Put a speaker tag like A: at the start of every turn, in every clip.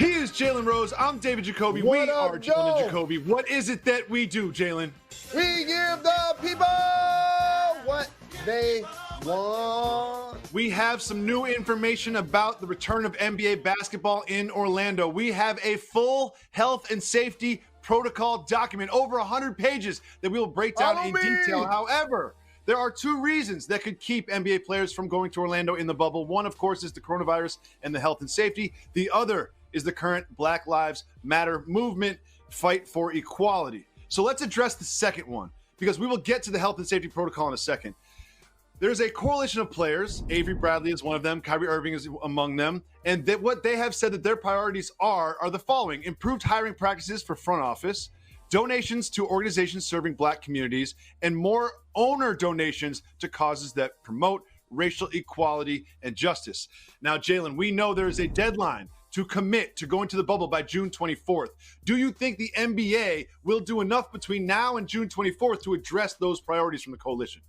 A: He is Jalen Rose. I'm David Jacoby. We are Jalen and Jacoby. What is it that we do, Jalen?
B: We give the people what they want.
A: We have some new information about the return of NBA basketball in Orlando. We have a full health and safety protocol document, over 100 pages, that we will break down in detail. However, there are two reasons that could keep NBA players from going to Orlando in the bubble. One, of course, is the coronavirus and the health and safety. The other is the current Black Lives Matter movement, fight for equality. So let's address the second one, because we will get to the health and safety protocol in a second. There's a coalition of players. Avery Bradley is one of them. Kyrie Irving is among them. And that what they have said that their priorities are the following: improved hiring practices for front office, donations to organizations serving Black communities, and more owner donations to causes that promote racial equality and justice. Now, Jalen, we know there is a deadline to commit to going to the bubble by June 24th. Do you think the NBA will do enough between now and June 24th to address those priorities from the coalition?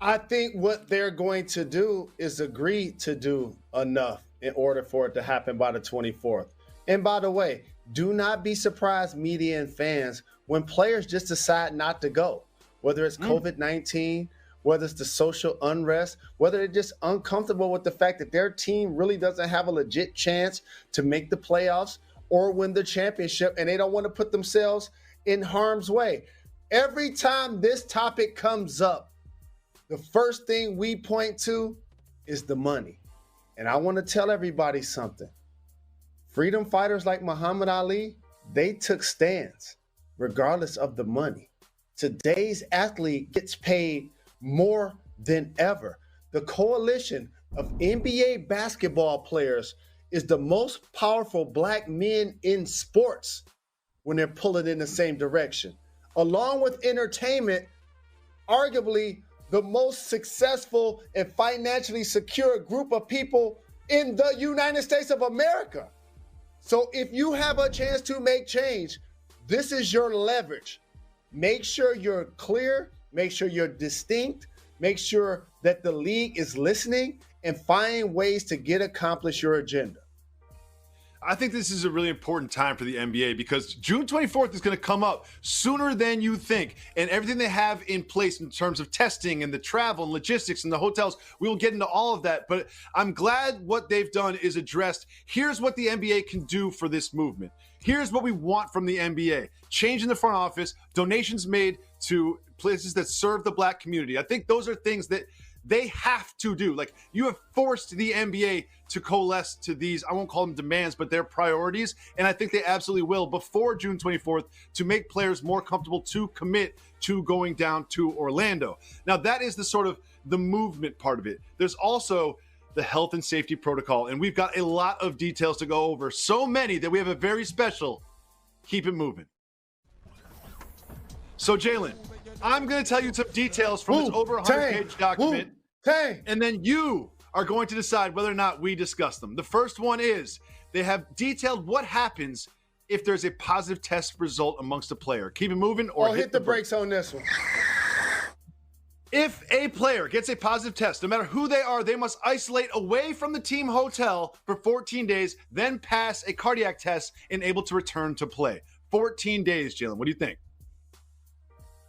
B: I think what they're going to do is agree to do enough in order for it to happen by the 24th. And by the way, do not be surprised, media and fans, when players just decide not to go, whether it's COVID-19, whether it's the social unrest, whether they're just uncomfortable with the fact that their team really doesn't have a legit chance to make the playoffs or win the championship, and they don't want to put themselves in harm's way. Every time this topic comes up, the first thing we point to is the money. And I want to tell everybody something. Freedom fighters like Muhammad Ali, they took stands regardless of the money. Today's athlete gets paid more than ever. The coalition of NBA basketball players is the most powerful Black men in sports when they're pulling in the same direction. Along with entertainment, arguably the most successful and financially secure group of people in the United States of America. So if you have a chance to make change, this is your leverage. Make sure you're clear, make sure you're distinct, make sure that the league is listening, and find ways to accomplish your agenda.
A: I think this is a really important time for the NBA, because June 24th is going to come up sooner than you think. And everything they have in place in terms of testing and the travel and logistics and the hotels, we will get into all of that. But I'm glad what they've done is addressed. Here's what the NBA can do for this movement. Here's what we want from the NBA. Change in the front office, donations made to places that serve the Black community. I think those are things that they have to do. Like, you have forced the NBA to coalesce to these, I won't call them demands, but their priorities. And I think they absolutely will before June 24th to make players more comfortable to commit to going down to Orlando. Now, that is the sort of the movement part of it. There's also the health and safety protocol, and we've got a lot of details to go over. So many that we have a very special Keep It Moving. So, Jalen, I'm going to tell you some details from this over 100-page document, and then you are going to decide whether or not we discuss them. The first one is they have detailed what happens if there's a positive test result amongst a player. Keep it moving or
B: hit the brakes on this one.
A: If a player gets a positive test, no matter who they are, they must isolate away from the team hotel for 14 days, then pass a cardiac test and able to return to play. 14 days, Jalen. What do you think?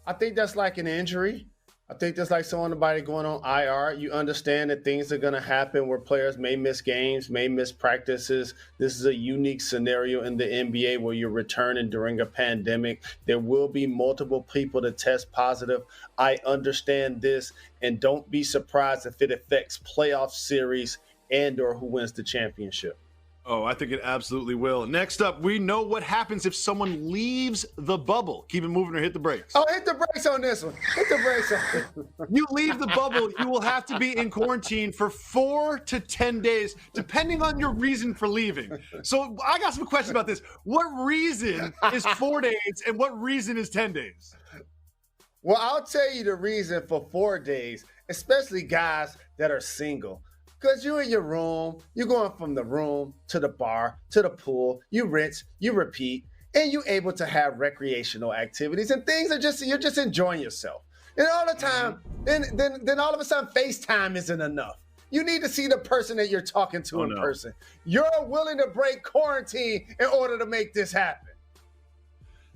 B: I think that's like an injury. I think that's like somebody going on IR. You understand that things are going to happen where players may miss games, may miss practices. This is a unique scenario in the NBA where you're returning during a pandemic. There will be multiple people that test positive. I understand this, and don't be surprised if it affects playoff series and or who wins the championship.
A: Oh, I think it absolutely will. Next up, we know what happens if someone leaves the bubble. Keep it moving or hit the brakes.
B: Oh, hit the brakes on this one. Hit the brakes on this.
A: You leave the bubble, you will have to be in quarantine for 4 to 10 days, depending on your reason for leaving. So I got some questions about this. What reason is 4 days and what reason is 10 days?
B: Well, I'll tell you the reason for 4 days, especially guys that are single. Because you're in your room, you're going from the room to the bar, to the pool, you rinse, you repeat, and you're able to have recreational activities and things are just, you're just enjoying yourself. And all the time, then all of a sudden FaceTime isn't enough. You need to see the person that you're talking to in
A: no.
B: person. You're willing to break quarantine in order to make this happen.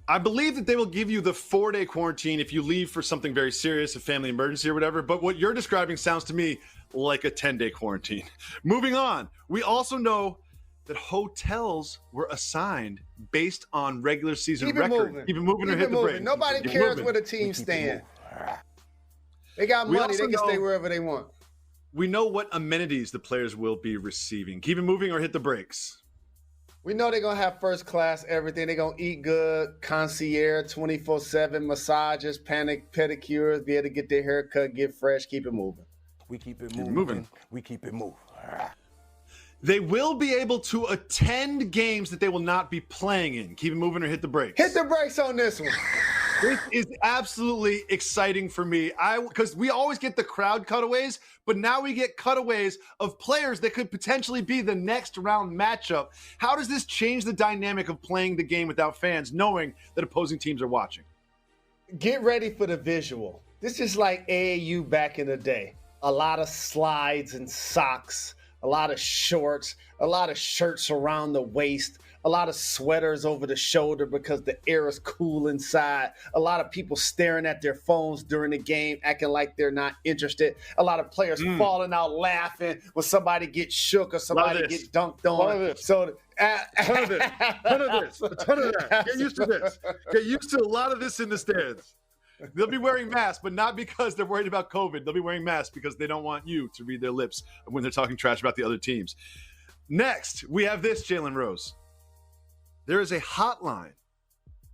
A: I believe that they will give you the 4-day quarantine if you leave for something very serious, a family emergency or whatever. But what you're describing sounds to me like a 10-day quarantine. Moving on, we also know that hotels were assigned based on regular season record. Keep it moving or hit the brakes.
B: Nobody cares where the team stand. They got money. They can stay wherever they want.
A: We know what amenities the players will be receiving. Keep it moving or hit the brakes.
B: We know they're going to have first class everything. They're going to eat good, concierge, 24/7 massages, pedicures, be able to get their hair cut, get fresh, keep it moving.
C: We keep it moving. We keep it moving.
A: They will be able to attend games that they will not be playing in. Keep it moving or hit the brakes.
B: Hit the brakes on this one.
A: This is absolutely exciting for me. Because we always get the crowd cutaways, but now we get cutaways of players that could potentially be the next round matchup. How does this change the dynamic of playing the game without fans, knowing that opposing teams are watching?
B: Get ready for the visual. This is like AAU back in the day. A lot of slides and socks, a lot of shorts, a lot of shirts around the waist, a lot of sweaters over the shoulder because the air is cool inside. A lot of people staring at their phones during the game, acting like they're not interested. A lot of players falling out laughing when somebody gets shook or somebody gets dunked on. So,
A: ton of this. A ton of that. Get used to this. Get used to a lot of this in the stands. They'll be wearing masks, but not because they're worried about COVID. They'll be wearing masks because they don't want you to read their lips when they're talking trash about the other teams. Next, we have this, Jalen Rose. There is a hotline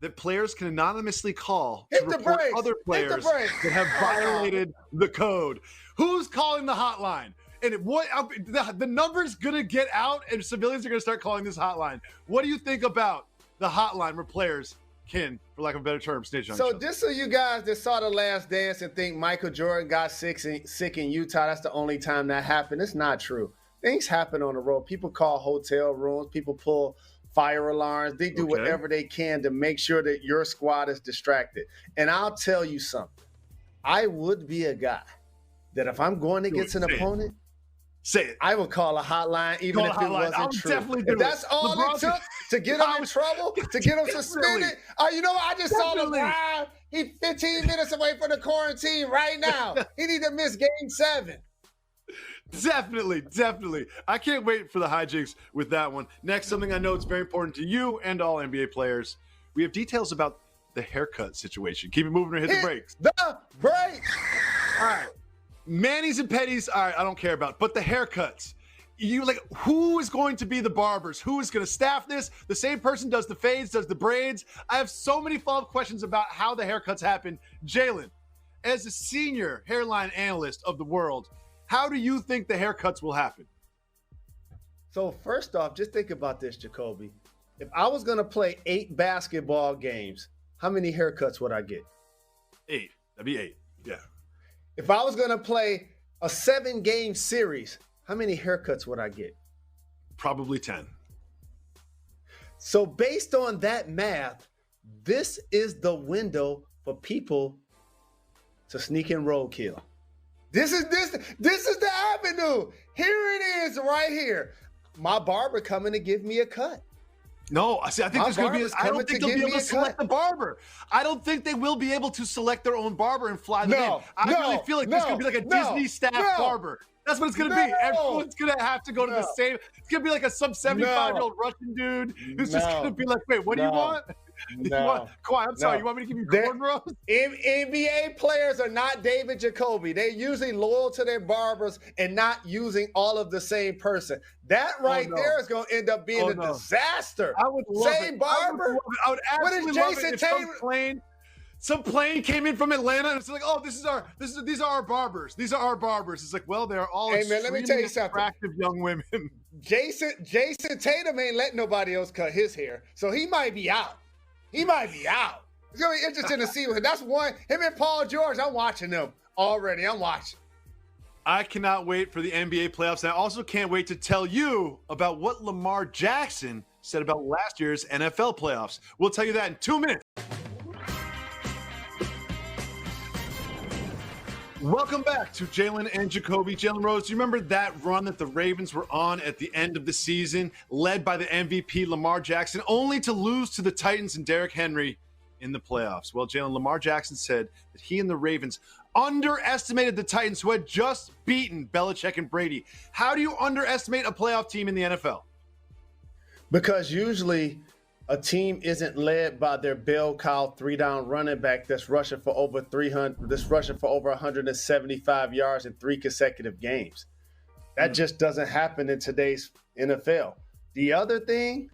A: that players can anonymously call to report other players that have violated the code. Who's calling the hotline? And the number's going to get out, and civilians are going to start calling this hotline. What do you think about the hotline where players can, for lack of a better term, snitch on each other?
B: Just so you guys that saw The Last Dance and think Michael Jordan got sick in Utah, that's the only time that happened. It's not true. Things happen on the road. People call hotel rooms. People pull fire alarms. They do whatever they can to make sure that your squad is distracted. And I'll tell you something. I would be a guy that if I'm going against an opponent,
A: say it.
B: I would call a hotline even if it wasn't true. If that's all it took to get him in trouble, to get him suspended. You know what? I just saw LeBron. He's 15 minutes away from the quarantine right now. He need to miss Game 7.
A: Definitely. I can't wait for the hijinks with that one. Next, something I know it's very important to you and all NBA players. We have details about the haircut situation. Keep it moving or hit the brakes.
B: The brakes.
A: All right. Manis and petties, all right, I don't care about. But the haircuts. Who is going to be the barbers? Who is going to staff this? The same person does the fades, does the braids. I have so many follow-up questions about how the haircuts happen. Jalen, as a senior hairline analyst of the world, how do you think the haircuts will happen?
B: So first off, just think about this, Jacoby. If I was going to play 8 basketball games, how many haircuts would I get?
A: 8. That'd be 8. Yeah.
B: If I was going to play a 7-game series, how many haircuts would I get?
A: Probably 10.
B: So based on that math, this is the window for people to sneak in roadkill. This is the avenue. Here it is right here. My barber coming to give me a cut.
A: No, I think there's going to be. I don't think they'll be able to select the barber. I don't think they will be able to select their own barber and fly them in. I really feel like there's going to be like a Disney staff barber. That's what it's going to be. Everyone's going to have to go to the same. It's going to be like some 75-year-old Russian dude who's just going to be like, wait, what do you want? Kawhi, I'm sorry, you want me to give you cornrows?
B: NBA players are not David Jacoby. They're usually loyal to their barbers and not using all of the same person. That there is going to end up being a disaster.
A: I would love
B: same barber?
A: I would absolutely
B: love it if
A: some plane came in from Atlanta and it's like, oh, these are our barbers. These are our barbers. It's like, well, they're all
B: let me tell you something.
A: Attractive young women.
B: Jason Tatum ain't letting nobody else cut his hair, so he might be out. It's going to be interesting to see. That's one. Him and Paul George, I'm watching them already. I'm watching.
A: I cannot wait for the NBA playoffs. And I also can't wait to tell you about what Lamar Jackson said about last year's NFL playoffs. We'll tell you that in 2 minutes. Welcome back to Jalen and Jacoby. Jalen Rose, do you remember that run that the Ravens were on at the end of the season, led by the MVP Lamar Jackson, only to lose to the Titans and Derrick Henry in the playoffs? Well, Jalen, Lamar Jackson said that he and the Ravens underestimated the Titans, who had just beaten Belichick and Brady. How do you underestimate a playoff team in the NFL?
B: Because usually a team isn't led by their bell cow 3-down running back that's rushing for over 175 yards in 3 consecutive games. That just doesn't happen in today's NFL. The other thing,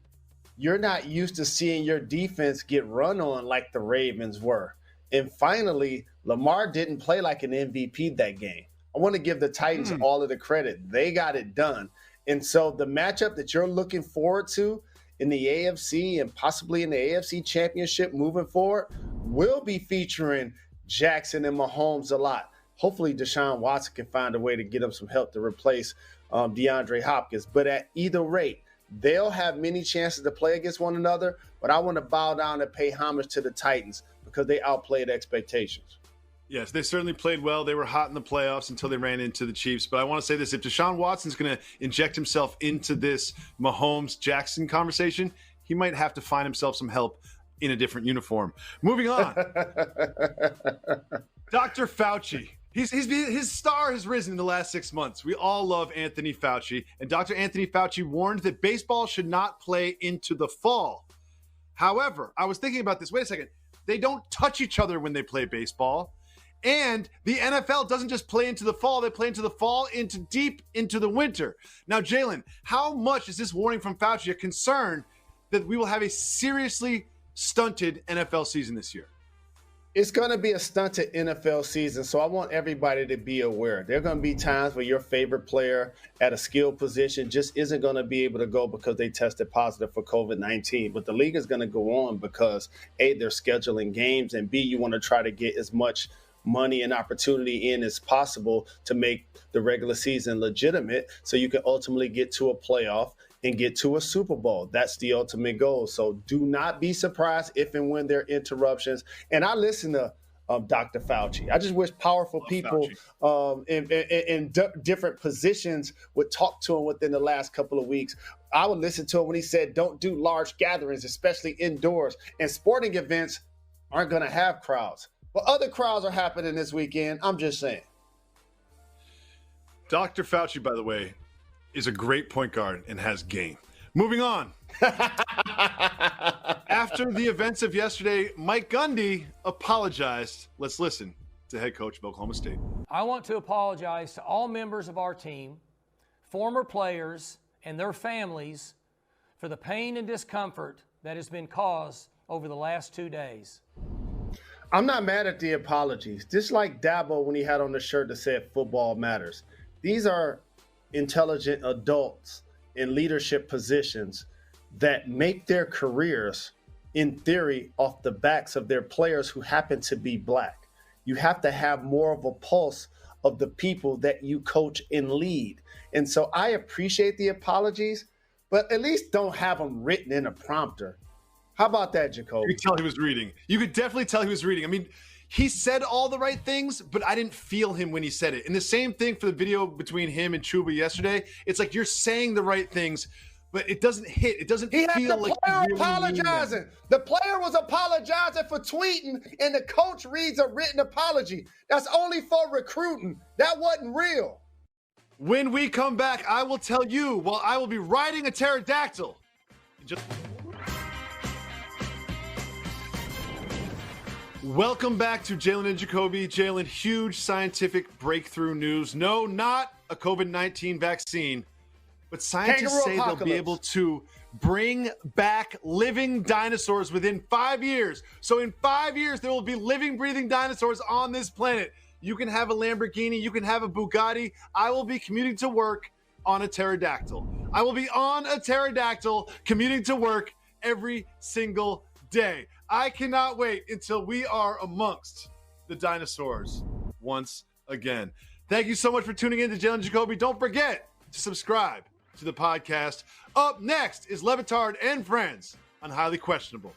B: you're not used to seeing your defense get run on like the Ravens were. And finally, Lamar didn't play like an MVP that game. I want to give the Titans all of the credit. They got it done. And so the matchup that you're looking forward to in the AFC and possibly in the AFC Championship moving forward will be featuring Jackson and Mahomes a lot. Hopefully Deshaun Watson can find a way to get him some help to replace DeAndre Hopkins. But at either rate, they'll have many chances to play against one another, but I want to bow down and pay homage to the Titans because they outplayed expectations.
A: Yes, they certainly played well. They were hot in the playoffs until they ran into the Chiefs. But I want to say this. If Deshaun Watson's going to inject himself into this Mahomes-Jackson conversation, he might have to find himself some help in a different uniform. Moving on. Dr. Fauci. His star has risen in the last 6 months. We all love Anthony Fauci. And Dr. Anthony Fauci warned that baseball should not play into the fall. However, I was thinking about this. Wait a second. They don't touch each other when they play baseball. And the NFL doesn't just play into the fall. They play into the fall, into deep into the winter. Now, Jalen, how much is this warning from Fauci a concern that we will have a seriously stunted NFL season this year?
B: It's going to be a stunted NFL season, so I want everybody to be aware. There are going to be times where your favorite player at a skilled position just isn't going to be able to go because they tested positive for COVID-19. But the league is going to go on because, A, they're scheduling games, and B, you want to try to get as much money and opportunity in as possible to make the regular season legitimate so you can ultimately get to a playoff and get to a Super Bowl. That's the ultimate goal. So do not be surprised if and when there are interruptions. And I listen to Dr. Fauci. I just wish powerful people in different positions would talk to him within the last couple of weeks. I would listen to him when he said, don't do large gatherings, especially indoors. And sporting events aren't going to have crowds. But other crowds are happening this weekend. I'm just saying.
A: Dr. Fauci, by the way, is a great point guard and has game. Moving on. After the events of yesterday, Mike Gundy apologized. Let's listen to head coach of Oklahoma State.
D: I want to apologize to all members of our team, former players, and their families for the pain and discomfort that has been caused over the last 2 days.
B: I'm not mad at the apologies. Just like Dabo when he had on the shirt that said football matters. These are intelligent adults in leadership positions that make their careers, in theory, off the backs of their players who happen to be black. You have to have more of a pulse of the people that you coach and lead. And so I appreciate the apologies, but at least don't have them written in a prompter. How about that, Jacoby?
A: You could tell he was reading. You could definitely tell he was reading. I mean, he said all the right things, but I didn't feel him when he said it. And the same thing for the video between him and Chuba yesterday. It's like you're saying the right things, but it doesn't hit. It doesn't feel like
B: player
A: really
B: apologizing. The player was apologizing for tweeting, and the coach reads a written apology. That's only for recruiting. That wasn't real.
A: When we come back, I will tell you while I will be riding a pterodactyl. Welcome back to Jalen and Jacoby. Jalen, huge scientific breakthrough news. No, not a COVID-19 vaccine, but scientists say they'll be able to bring back living dinosaurs within 5 years. So in 5 years, there will be living, breathing dinosaurs on this planet. You can have a Lamborghini, you can have a Bugatti. I will be commuting to work on a pterodactyl. I will be on a pterodactyl commuting to work every single day. I cannot wait until we are amongst the dinosaurs once again. Thank you so much for tuning in to Jalen Jacoby. Don't forget to subscribe to the podcast. Up next is Levitard and Friends on Highly Questionable.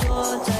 E: shoulder.